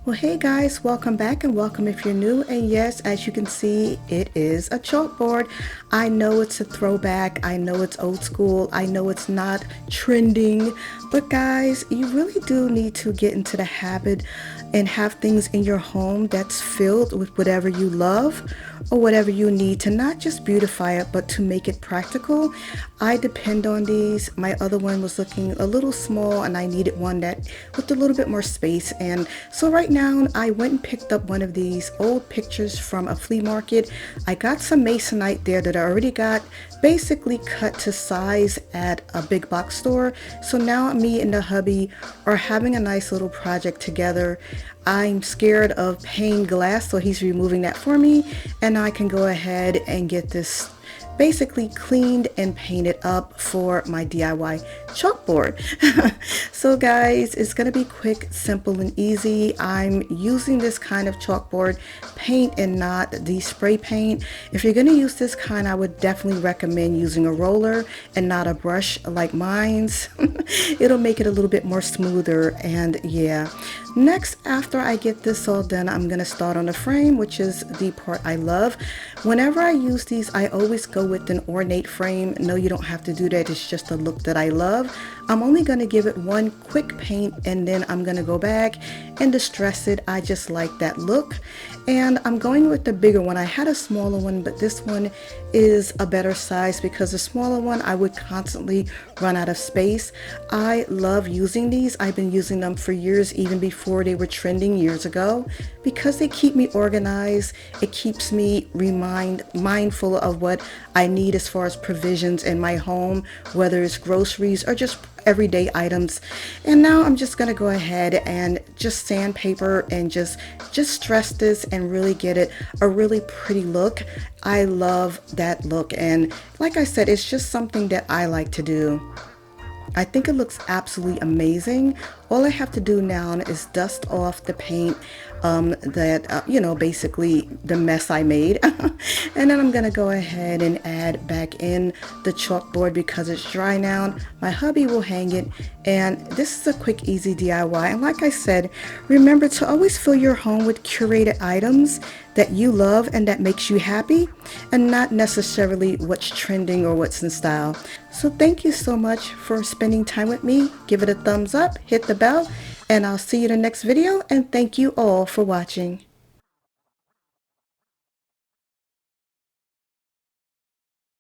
Well, hey guys, welcome back and welcome if you're new. And yes, as you can see, it is a chalkboard. I know it's a throwback. I know it's old school. I know it's not trending. But guys, you really do need to get into the habit and have things in your home that's filled with whatever you love or whatever you need to not just beautify it, but to make it practical. I depend on these. My other one was looking a little small and I needed one that with a little bit more space. And so right now I went and picked up one of these old pictures from a flea market. I got some masonite there that I already got basically cut to size at a big box store. So now me and the hubby are having a nice little project together. I'm scared of pane glass, so he's removing that for me, and I can go ahead and get this basically cleaned and painted up for my DIY chalkboard. So guys, it's gonna be quick, simple, and easy. I'm using this kind of chalkboard paint and not the spray paint. If you're gonna use this kind, I would definitely recommend using a roller and not a brush like mine's. It'll make it a little bit more smoother. And yeah, next, after I get this all done, I'm gonna start on the frame, which is the part I love. Whenever I use these, I always go with an ornate frame. No, you don't have to do that. It's just a look that I love. I'm only going to give it one quick paint and then I'm going to go back and distress it. I just like that look. And I'm going with the bigger one. I had a smaller one, but this one is a better size because the smaller one I would constantly run out of space. I love using these. I've been using them for years, even before they were trending years ago, because they keep me organized. It keeps me mindful of what I need as far as provisions in my home, whether it's groceries or just everyday items. And now I'm just going to go ahead and just sandpaper and just stress this and really get it a really pretty look. I love that look, and like I said, it's just something that I like to do. I think it looks absolutely amazing. All I have to do now is dust off the paint basically the mess I made. And then I'm gonna go ahead and add back in the chalkboard because it's dry now. My hubby will hang it, and this is a quick, easy DIY. And like I said, remember to always fill your home with curated items that you love and that makes you happy, and not necessarily what's trending or what's in style. So thank you so much for spending time with me. Give it a thumbs up, hit the bell, and I'll see you in the next video, and thank you all for watching.